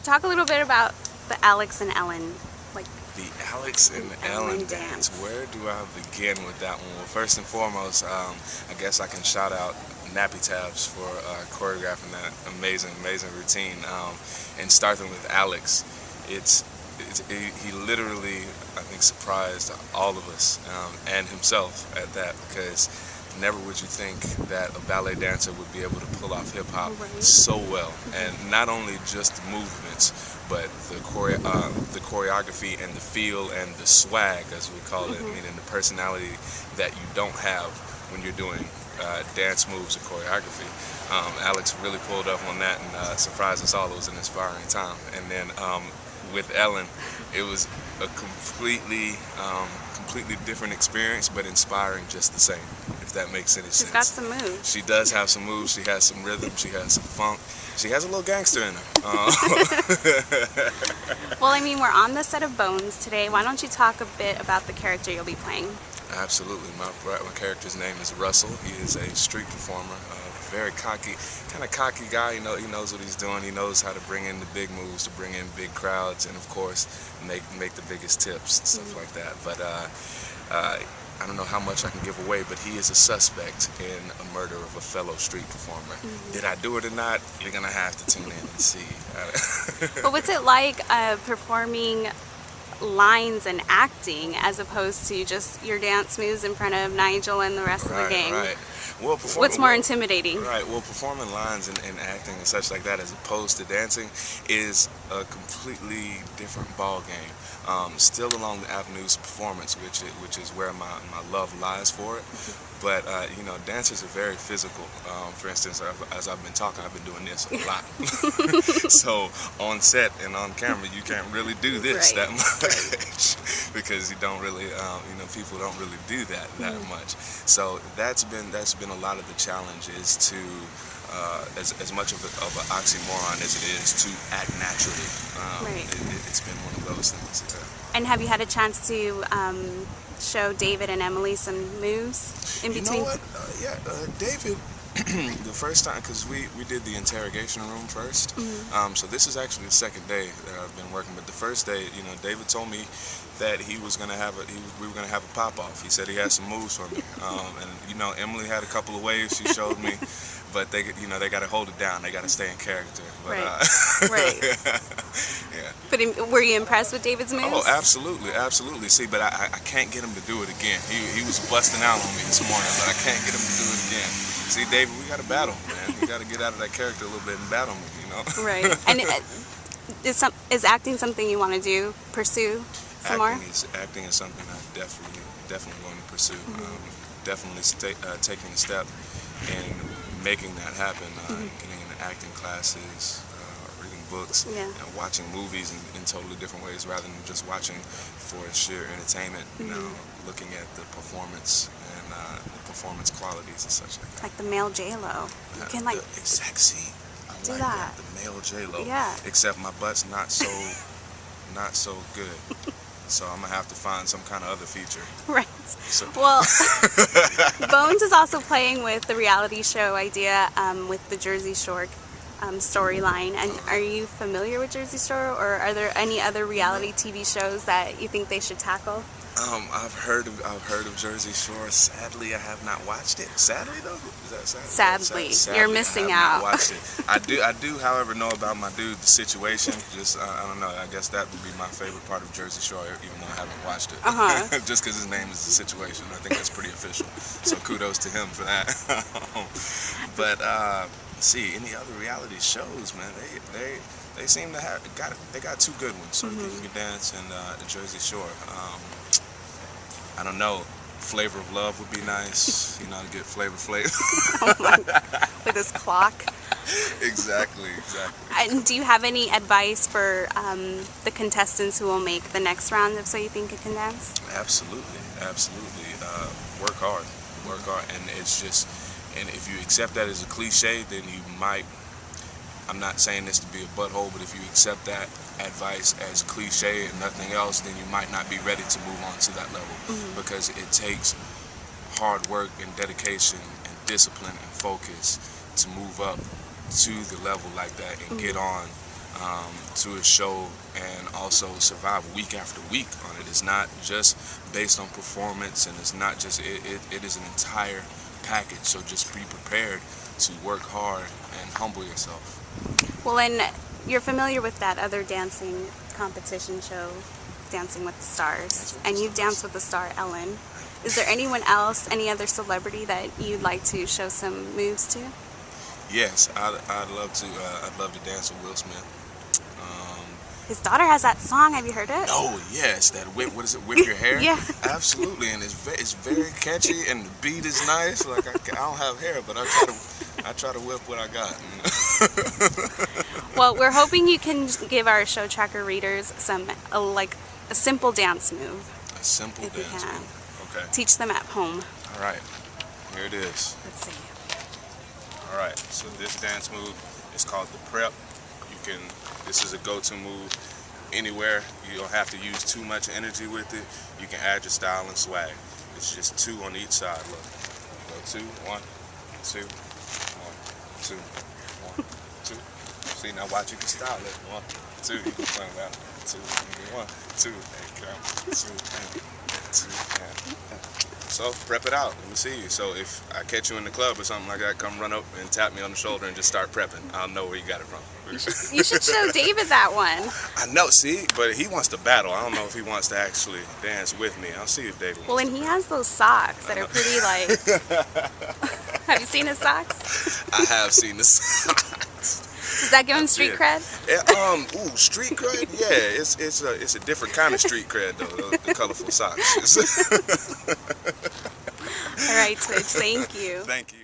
talk a little bit about the Alex and Ellen, like the Alex and Ellen dance. Where do I begin with that one? Well, first and foremost, I guess I can shout out Nappy Tabs for choreographing that amazing routine. And starting with Alex, he literally, I think, surprised all of us and himself at that, because never would you think that a ballet dancer would be able to pull off hip-hop so well. And not only just the movements, but the choreography and the feel and the swag, as we call it, meaning the personality that you don't have when you're doing dance moves or choreography. Alex really pulled up on that and surprised us all. It was an inspiring time. And then with Ellen, it was a completely different experience, but inspiring just the same, if that makes any sense. She's got some moves. She does have some moves. She has some rhythm. She has some funk. She has a little gangster in her. Well, I mean, we're on the set of Bones today. Why don't you talk a bit about the character you'll be playing? Absolutely. My character's name is Russell. He is a street performer, very cocky, kind of cocky guy. He knows what he's doing. He knows how to bring in the big moves, to bring in big crowds, and of course, make the biggest tips and stuff like that. But I don't know how much I can give away, but he is a suspect in a murder of a fellow street performer. Did I do it or not? You're gonna have to tune in and see. But what's it like performing lines and acting as opposed to just your dance moves in front of Nigel and the rest of the gang? Right. Well, what's more intimidating? Right. Well, performing lines and acting and such like that, as opposed to dancing, is a completely different ball game. Still along the avenues of performance, which is where my love lies for it. But dancers are very physical. For instance, as I've been talking, I've been doing this a lot. So on set and on camera, you can't really do this that much because you don't really, people don't really do that much. So that's been a lot of the challenge, is to as much of an oxymoron as it is to act naturally. It's been one of those things. And have you had a chance to show David and Emily some moves in between? You know what? David, the first time, because we did the interrogation room first, so this is actually the second day that I've been working. But the first day, David told me that we were gonna have a pop off. He said he had some moves for me, and Emily had a couple of waves she showed me, but they got to hold it down. They got to stay in character. But, yeah. But were you impressed with David's moves? Oh, absolutely. See, but I can't get him to do it again. He was busting out on me this morning, but I can't get him to do it again. See, David, we got to battle, man. We got to get out of that character a little bit and battle me, Right. And is acting something you want to pursue some more? Acting is something I definitely going to pursue. Definitely taking a step and making that happen. Getting into acting classes, reading books, and watching movies in totally different ways, rather than just watching for sheer entertainment. Looking at the performance and the performance qualities and such like that. Like the male J-Lo. You can the exact scene. Do that. The male J-Lo. Yeah. Except my butt's not so good. So I'm gonna have to find some kind of other feature. Right. So. Well, Bones is also playing with the reality show idea with the Jersey Shore storyline. And are you familiar with Jersey Shore, or are there any other reality TV shows that you think they should tackle? I've heard of Jersey Shore. Sadly, I have not watched it. Sadly, though, is that sadly? Sadly, you're missing out. I have not watched it. I do, however, know about my dude, the situation. Just I don't know. I guess that would be my favorite part of Jersey Shore, even though I haven't watched it. Just because his name is the situation, I think that's pretty official. So kudos to him for that. But see, any other reality shows, man? They seem to have got two good ones. So You Can Dance and Jersey Shore. I don't know. Flavor of Love would be nice, to get Flavor Flav. Oh my God. With his clock. Exactly. And do you have any advice for the contestants who will make the next round of So You Think You Can Dance? Absolutely. Work hard, and it's just, and if you accept that as a cliche, then you might. I'm not saying this to be a butthole, but if you accept that advice as cliche and nothing else, then you might not be ready to move on to that level, because it takes hard work and dedication and discipline and focus to move up to the level like that and get on to a show and also survive week after week on it. It's not just based on performance, and it's not just, it is an entire package. So just be prepared to work hard and humble yourself. Well, and you're familiar with that other dancing competition show, Dancing with the Stars, and you've danced with the star Ellen. Is there anyone else, any other celebrity that you'd like to show some moves to? Yes, I'd love to. I'd love to dance with Will Smith. His daughter has that song. Have you heard it? Oh yes, that whip. What is it? Whip your hair. Yeah. Absolutely, and it's very catchy, and the beat is nice. Like I don't have hair, but I try to whip what I got. Well, we're hoping you can give our show tracker readers some like a simple dance move. A simple if you dance can. move. Okay. Teach them at home. All right. Here it is. Let's see. All right. So this dance move is called the prep. This is a go-to move anywhere. You don't have to use too much energy with it. You can add your style and swag. It's just 2 on each side. Look. Go 2, 1, 2, 1, 2, 1, 2. See, now watch, you can style it. 1, 2, you can play that. 2, 1, 2, and count. 2, and 2, and. So prep it out. Let me see you. So if I catch you in the club or something like that, come run up and tap me on the shoulder and just start prepping. I'll know where you got it from. You should show David that one. I know, see, but he wants to battle. I don't know if he wants to actually dance with me. I'll see if David wants. Well, and he has those socks that are pretty like. Have you seen his socks? I have seen the socks. Does that give him street cred? Ooh, street cred? Yeah, it's a different kind of street cred though. The colorful socks. All right, tWitch. Thank you. Thank you.